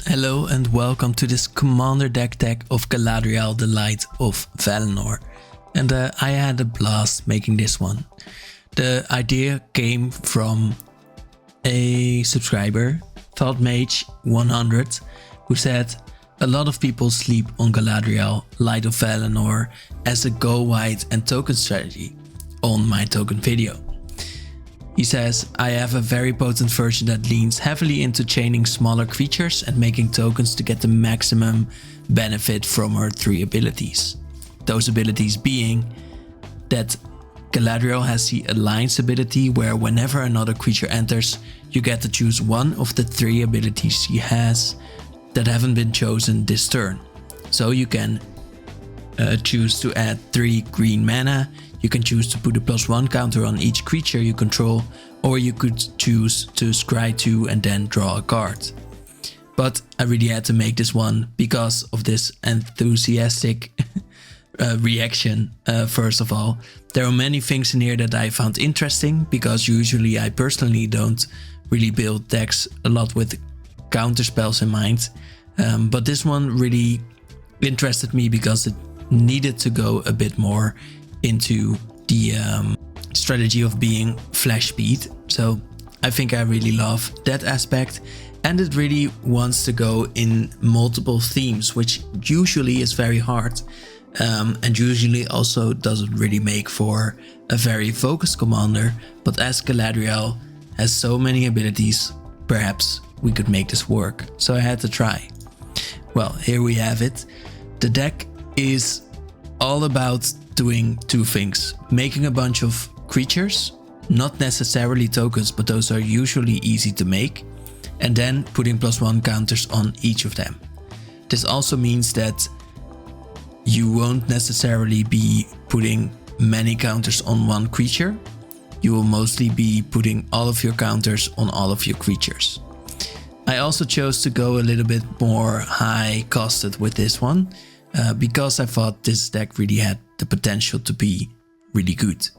Hello and welcome to this commander deck of Galadriel, the Light of Valinor. And I had a blast making this one. The idea came from a subscriber, ThoughtMage100, who said a lot of people sleep on Galadriel, Light of Valinor as a go wide and token strategy on my token video. He says, I have a very potent version that leans heavily into chaining smaller creatures and making tokens to get the maximum benefit from her 3 abilities. Those abilities being that Galadriel has the Alliance ability where whenever another creature enters, you get to choose one of the 3 abilities she has that haven't been chosen this turn. So you can choose to add 3 green mana. You can choose to put a +1 counter on each creature you control, or you could choose to scry 2 and then draw a card. But I really had to make this one because of this enthusiastic reaction. First of all, there are many things in here that I found interesting, because usually I personally don't really build decks a lot with counter spells in mind. But this one really interested me because it needed to go a bit more into the strategy of being flash speed. So I think I really love that aspect, and it really wants to go in multiple themes, which usually is very hard and usually also doesn't really make for a very focused commander. But as Galadriel has so many abilities, perhaps we could make this work. So I had to try. Well, here we have it. The deck is all about doing 2 things: making a bunch of creatures, not necessarily tokens, but those are usually easy to make, and then putting +1 counters on each of them. This also means that you won't necessarily be putting many counters on one creature. You will mostly be putting all of your counters on all of your creatures. I also chose to go a little bit more high costed with this one, because I thought this deck really had the potential to be really good.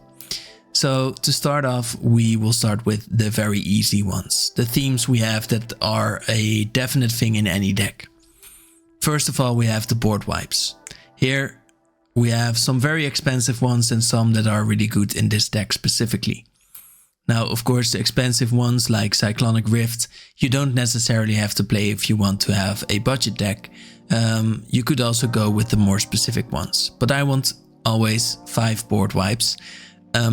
So to start off, we will start with the very easy ones, the themes we have that are a definite thing in any deck. First of all, we have the board wipes. Here we have some very expensive ones and some that are really good in this deck specifically. Now, of course, the expensive ones like Cyclonic Rift, you don't necessarily have to play if you want to have a budget deck. You could also go with the more specific ones, but I want always 5 board wipes,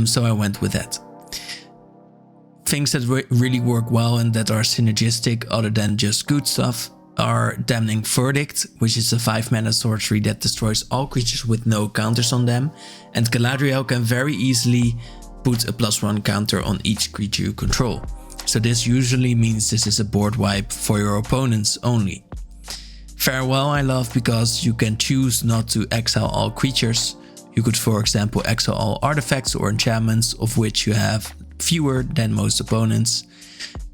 so I went with that. Things that really work well and that are synergistic other than just good stuff are Damning Verdict, which is a 5 mana sorcery that destroys all creatures with no counters on them, and Galadriel can very easily put a +1 counter on each creature you control. So this usually means this is a board wipe for your opponents only. Farewell I love because you can choose not to exile all creatures. You could, for example, exile all artifacts or enchantments, of which you have fewer than most opponents.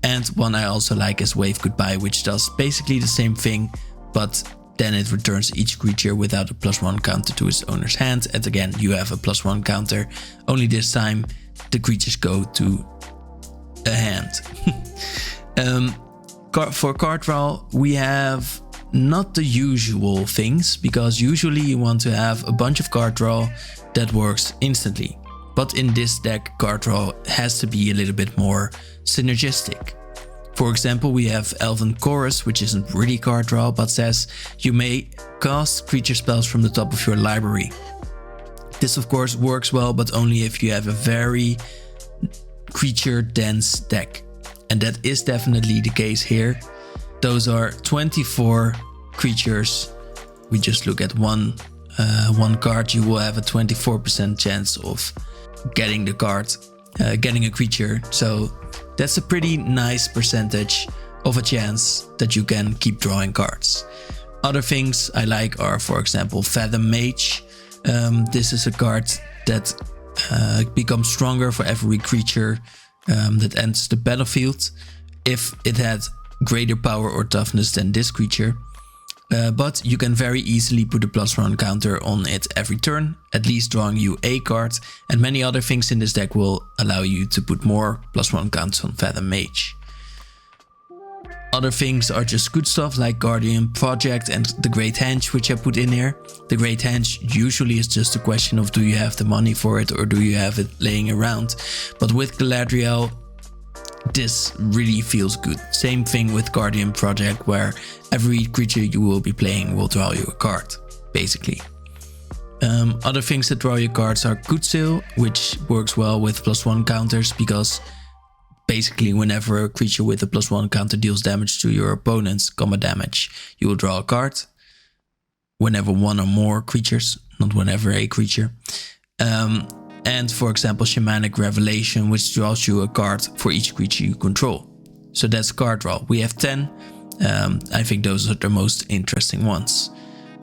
And one I also like is Wave Goodbye, which does basically the same thing, but then it returns each creature without a +1 counter to its owner's hand. And again, you have a +1 counter, only this time the creatures go to a hand. For card draw, we have not the usual things, because usually you want to have a bunch of card draw that works instantly. But in this deck, card draw has to be a little bit more synergistic. For example, we have Elven Chorus, which isn't really card draw, but says you may cast creature spells from the top of your library. This of course works well, but only if you have a very creature dense deck. And that is definitely the case here. Those are 24 creatures. We just look at one card, you will have a 24% chance of getting the card, getting a creature. So that's a pretty nice percentage of a chance that you can keep drawing cards. Other things I like are, for example, Fathom Mage. This is a card that becomes stronger for every creature that enters the battlefield if it had greater power or toughness than this creature. But you can very easily put a +1 counter on it every turn, at least drawing you a card, and many other things in this deck will allow you to put more +1 counters on Fathom Mage. Other things are just good stuff like Guardian Project and the Great Henge, which I put in here. The Great Henge usually is just a question of do you have the money for it or do you have it laying around. But with Galadriel, this really feels good. Same thing with Guardian Project, where every creature you will be playing will draw you a card, basically. Other things that draw you cards are Good Sale, which works well with +1 counters because basically whenever a creature with a +1 counter deals damage to your opponent's combat damage, you will draw a card. Whenever one or more creatures, not whenever a creature. And for example, Shamanic Revelation, which draws you a card for each creature you control. So that's card draw. We have 10. I think those are the most interesting ones.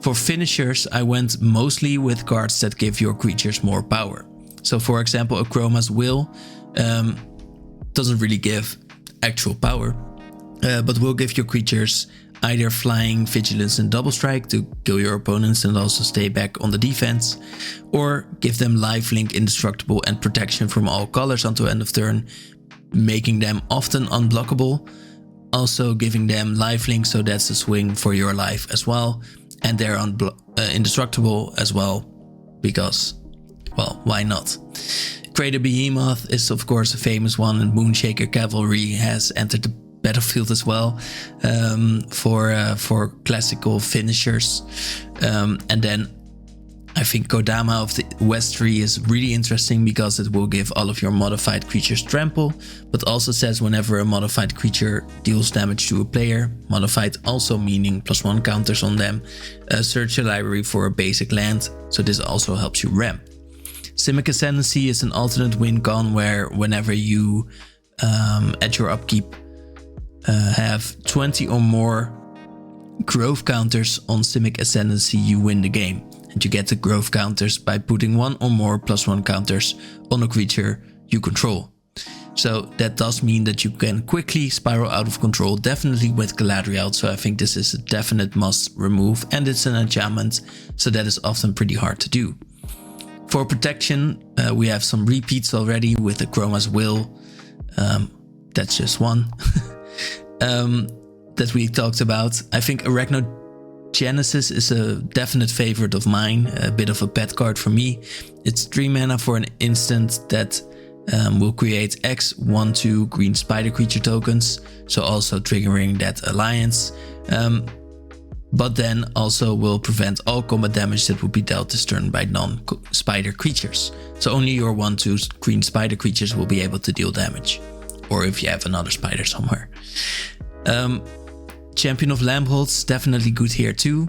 For finishers, I went mostly with cards that give your creatures more power. So for example, Akroma's Will doesn't really give actual power, but will give your creatures either flying, vigilance and double strike to kill your opponents and also stay back on the defense, or give them lifelink, indestructible and protection from all colors until end of turn, making them often unblockable. Also giving them lifelink, so that's a swing for your life as well, and they're indestructible as well because, well, why not? Crater Behemoth is of course a famous one, and Moonshaker Cavalry has entered the battlefield as well for classical finishers. And then I think Kodama of the Westry is really interesting because it will give all of your modified creatures trample, but also says whenever a modified creature deals damage to a player, modified also meaning +1 counters on them, search your library for a basic land, so this also helps you ramp. Simic Ascendancy is an alternate win con where whenever you at your upkeep have 20 or more growth counters on Simic Ascendancy, you win the game. And you get the growth counters by putting 1 or more +1 counters on a creature you control. So that does mean that you can quickly spiral out of control, definitely with Galadriel, so I think this is a definite must remove, and it's an enchantment, so that is often pretty hard to do. For protection, we have some repeats already with the Chroma's Will. That's just one that we talked about. I think Arachnogenesis is a definite favorite of mine, a bit of a pet card for me. It's 3 mana for an instant that will create X 1/2 green spider creature tokens, so also triggering that alliance. But then also will prevent all combat damage that would be dealt this turn by non-spider creatures. So only your 1/2 green spider creatures will be able to deal damage. Or if you have another spider somewhere. Champion of Lambholt's definitely good here too.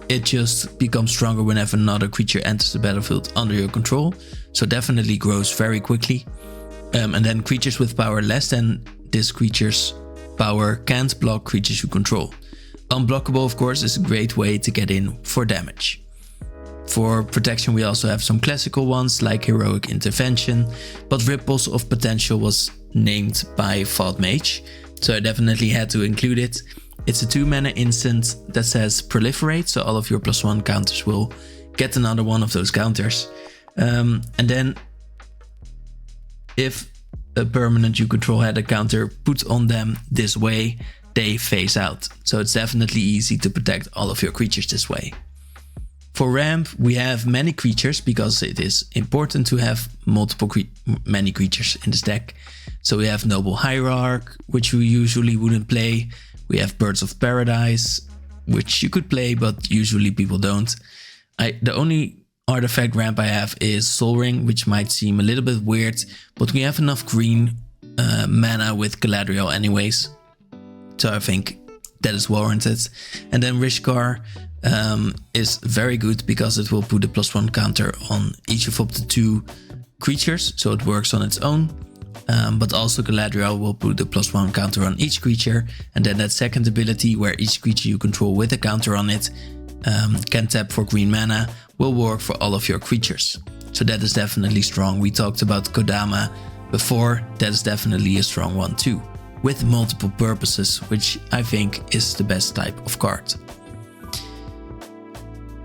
It just becomes stronger whenever another creature enters the battlefield under your control. So definitely grows very quickly. And then creatures with power less than this creature's power can't block creatures you control. Unblockable, of course, is a great way to get in for damage. For protection, we also have some classical ones like Heroic Intervention, but Ripples of Potential was named by Fault Mage, so I definitely had to include it. It's a 2 mana instant that says Proliferate, so all of your +1 counters will get another one of those counters. And then if a permanent you control had a counter put on them this way, they phase out. So it's definitely easy to protect all of your creatures this way. For ramp, we have many creatures because it is important to have many creatures in this deck. So we have Noble Hierarch, which we usually wouldn't play. We have Birds of Paradise, which you could play, but usually people don't. The only artifact ramp I have is Sol Ring, which might seem a little bit weird, but we have enough green mana with Galadriel anyways. So I think that is warranted. And then Rishkar is very good because it will put a +1 counter on each of up to 2 creatures, so it works on its own. But also Galadriel will put a +1 counter on each creature, and then that second ability where each creature you control with a counter on it can tap for green mana will work for all of your creatures. So that is definitely strong. We talked about Kodama before, that is definitely a strong one too, with multiple purposes, which I think is the best type of card.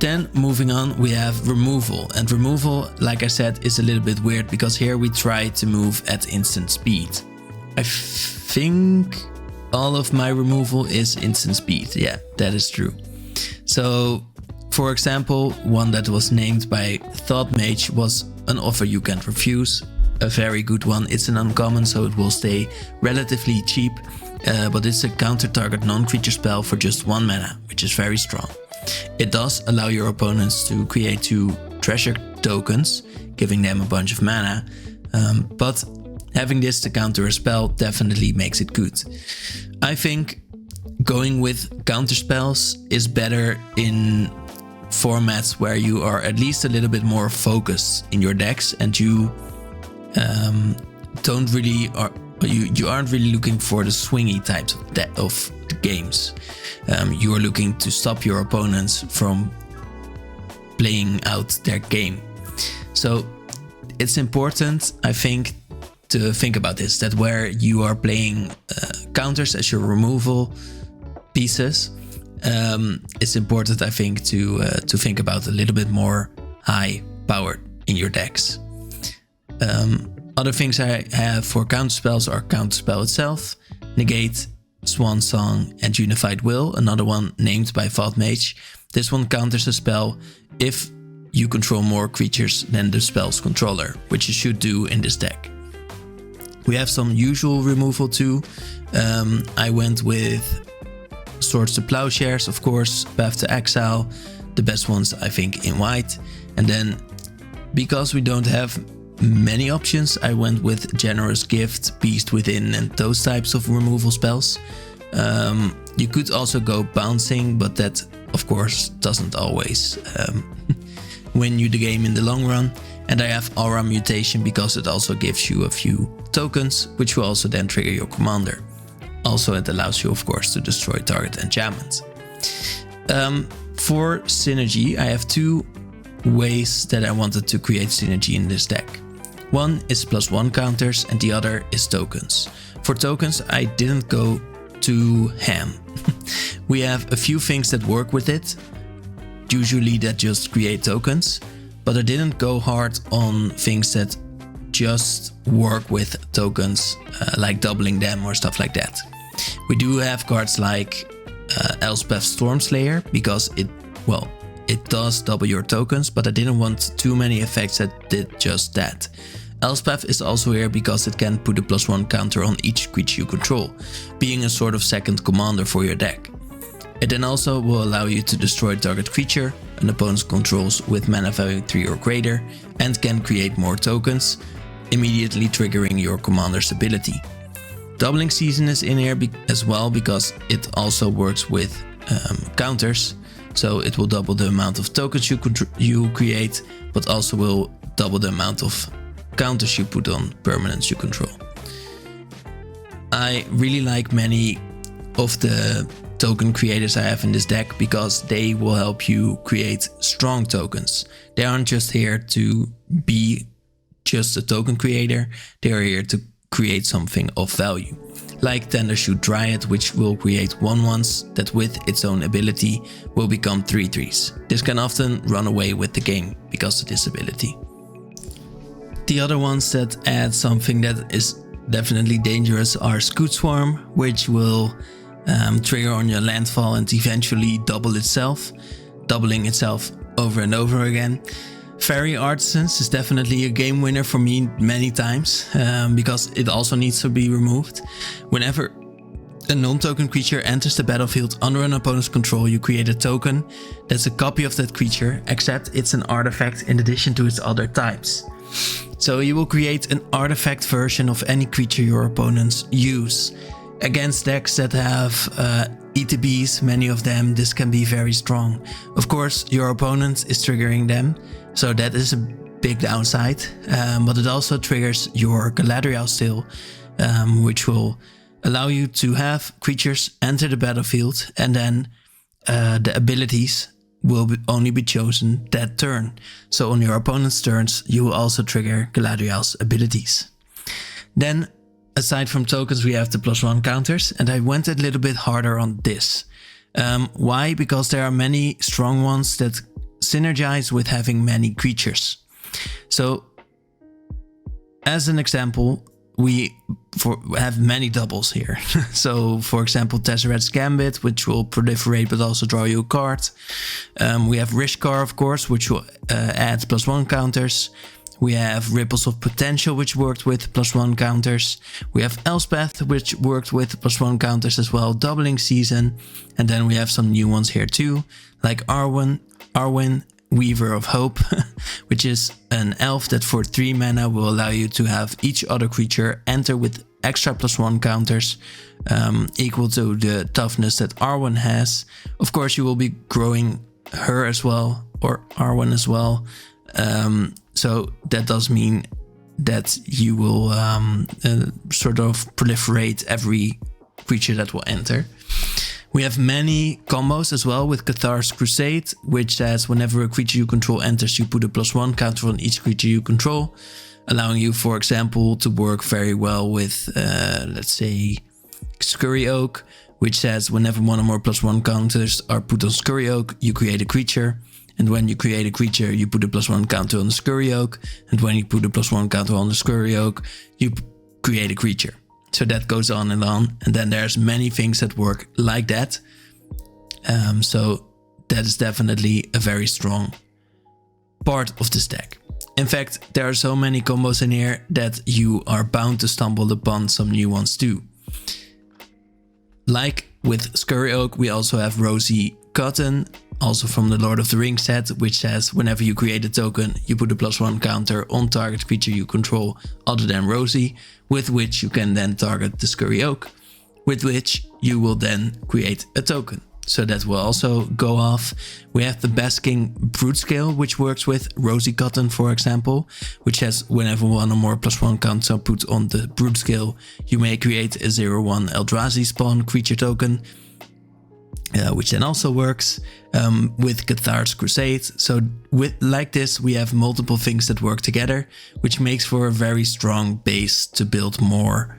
Then moving on, we have removal, and removal, like I said, is a little bit weird because here we try to move at instant speed. I think all of my removal is instant speed. Yeah, that is true. So, for example, one that was named by Thought Mage was an offer you can't refuse. A very good one. It's an uncommon, so it will stay relatively cheap, but it's a counter-target non-creature spell for just 1 mana, which is very strong. It does allow your opponents to create 2 treasure tokens, giving them a bunch of mana, but having this to counter a spell definitely makes it good. I think going with counter spells is better in formats where you are at least a little bit more focused in your decks, and you you aren't really looking for the swingy types of the games. You are looking to stop your opponents from playing out their game. So it's important, I think, to think about this, that where you are playing counters as your removal pieces, it's important, I think, to think about a little bit more high powered in your decks. Other things I have for counterspells are Counterspell itself, Negate, Swan Song, and Unified Will, another one named by Thought Mage. This one counters a spell if you control more creatures than the spell's controller, which you should do in this deck. We have some usual removal too. I went with Swords to Plowshares, of course, Path to Exile, the best ones I think in white. And then, because we don't have many options, I went with Generous Gift, Beast Within, and those types of removal spells. You could also go Bouncing, but that of course doesn't always win you the game in the long run. And I have Aura Mutation because it also gives you a few tokens, which will also then trigger your commander. Also, it allows you, of course, to destroy target enchantments. For synergy, I have 2 ways that I wanted to create synergy in this deck. One is +1 counters and the other is tokens. For tokens, I didn't go too ham. We have a few things that work with it, usually that just create tokens, but I didn't go hard on things that just work with tokens, like doubling them or stuff like that. We do have cards like Elspeth Stormslayer because it does double your tokens, but I didn't want too many effects that did just that. Elspeth is also here because it can put a +1 counter on each creature you control, being a sort of second commander for your deck. It then also will allow you to destroy target creature an opponent controls with mana value 3 or greater, and can create more tokens, immediately triggering your commander's ability. Doubling Season is in here as well because it also works with counters, so it will double the amount of tokens you create, but also will double the amount of counters you put on permanents you control. I really like many of the token creators I have in this deck because they will help you create strong tokens. They aren't just here to be just a token creator, they are here to create something of value. Like Tendershoot Dryad, which will create 1/1s that with its own ability will become 3/3s. This can often run away with the game because of this ability. The other ones that add something that is definitely dangerous are Scoot Swarm, which will trigger on your landfall and eventually double itself, doubling itself over and over again. Fairy Artisans is definitely a game winner for me many times, because it also needs to be removed. Whenever a non-token creature enters the battlefield under an opponent's control, you create a token that's a copy of that creature, except it's an artifact in addition to its other types. So you will create an artifact version of any creature your opponents use. Against decks that have ETBs, many of them, this can be very strong. Of course, your opponent is triggering them, so that is a big downside, but it also triggers your Galadriel still, which will allow you to have creatures enter the battlefield, and then the abilities will only be chosen that turn. So on your opponent's turns, you will also trigger Galadriel's abilities. Then, aside from tokens, we have the +1 counters, and I went a little bit harder on this. Why? Because there are many strong ones that synergize with having many creatures. So, as an example, we have many doubles here. So, for example, Tesserat's Gambit, which will proliferate but also draw you a card. We have Rishkar, of course, which will add +1 counters. We have Ripples of Potential, which worked with +1 counters. We have Elspeth, which worked with +1 counters as well, Doubling Season. And then we have some new ones here too, like Arwen, Weaver of Hope, which is an elf that for 3 mana will allow you to have each other creature enter with extra +1 counters, equal to the toughness that Arwen has. Of course, you will be growing her as well, or Arwen as well. So that does mean that you will sort of proliferate every creature that will enter. We have many combos as well with Cathar's Crusade, which says whenever a creature you control enters, you put a +1 counter on each creature you control, allowing you, for example, to work very well with, let's say, Scurry Oak, which says whenever one or more +1 counters are put on Scurry Oak, you create a creature. And when you create a creature, you put a +1 counter on the Scurry Oak. And when you put a +1 counter on the Scurry Oak, you create a creature. So that goes on. And then there's many things that work like that. So that is definitely a very strong part of this deck. In fact, there are so many combos in here that you are bound to stumble upon some new ones too. Like with Scurry Oak, we also have Rosy Cotton, also from the Lord of the Rings set, which says whenever you create a token, you put a +1 counter on target creature you control other than Rosy, with which you can then target the Scurry Oak, with which you will then create a token. So that will also go off. We have the Basking Brute Scale, which works with Rosy Cotton, for example, which says whenever one or more +1 counters are put on the Brute Scale, you may create a 0/1 Eldrazi spawn creature token, which then also works with Cathar's Crusade. So like this, we have multiple things that work together, which makes for a very strong base to build more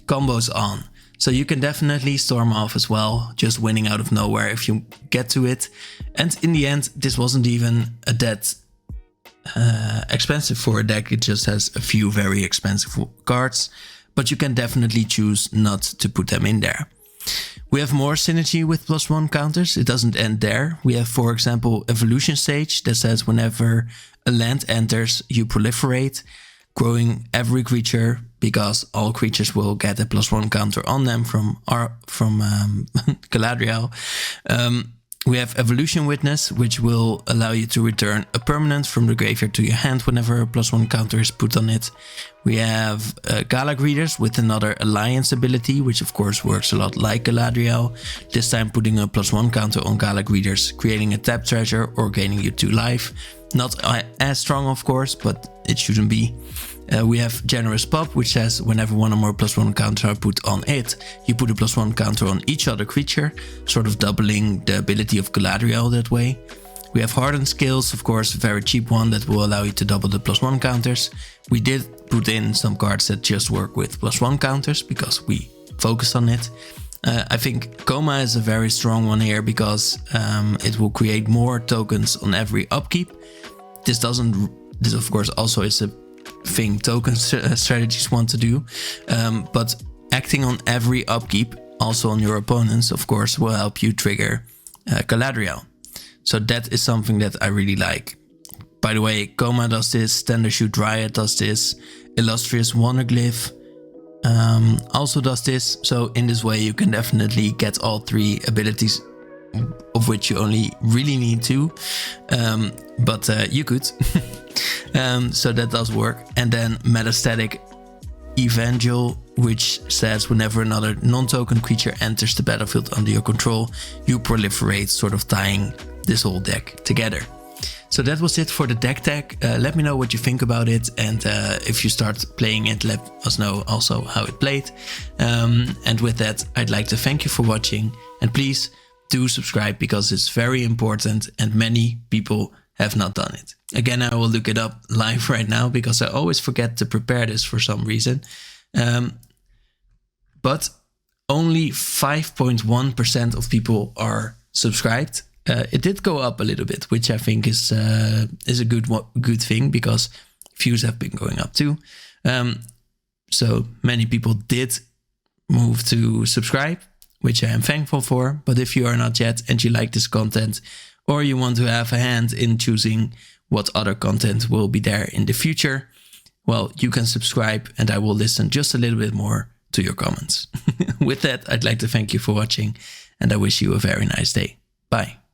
combos on. So you can definitely storm off as well, just winning out of nowhere if you get to it. And in the end, this wasn't even a that expensive for a deck. It just has a few very expensive cards, but you can definitely choose not to put them in there. We have more synergy with +1 counters. It doesn't end there. We have, for example, Evolution Stage that says whenever a land enters, you proliferate, growing every creature because all creatures will get a +1 counter on them from Galadriel. We have Evolution Witness, which will allow you to return a permanent from the graveyard to your hand whenever a +1 counter is put on it. We have Galadriel with another Alliance ability, which of course works a lot like Galadriel. This time putting a +1 counter on Galadriel, creating a tap treasure or gaining you 2 life. Not as strong, of course, but it shouldn't be. We have Generous Pop, which says whenever one or more +1 counter are put on it, you put a +1 counter on each other creature, sort of doubling the ability of Galadriel that way. We have Hardened Skills, of course, a very cheap one that will allow you to double the +1 counters. We did put in some cards that just work with +1 counters because we focused on it. I think Coma is a very strong one here because it will create more tokens on every upkeep. This of course also is a thing token strategies want to do, but acting on every upkeep, also on your opponents, of course, will help you trigger Galadriel. So that is something that I really like. By the way, Coma does this, Tendershoot Dryad does this, Illustrious Wonderglyph also does this. So in this way you can definitely get all 3 abilities, of which you only really need 2, but you could. So that does work. And then Metastatic Evangel, which says whenever another non-token creature enters the battlefield under your control, you proliferate, sort of tying this whole deck together. So that was it for the deck tag. Let me know what you think about it, and if you start playing it, let us know also how it played. And with that, I'd like to thank you for watching, and please do subscribe because it's very important and many people have not done it. Again, I will look it up live right now because I always forget to prepare this for some reason. But only 5.1% of people are subscribed. It did go up a little bit, which I think is a good thing because views have been going up too. So many people did move to subscribe, which I am thankful for. But if you are not yet and you like this content, or you want to have a hand in choosing what other content will be there in the future, well, you can subscribe and I will listen just a little bit more to your comments. With that, I'd like to thank you for watching and I wish you a very nice day. Bye.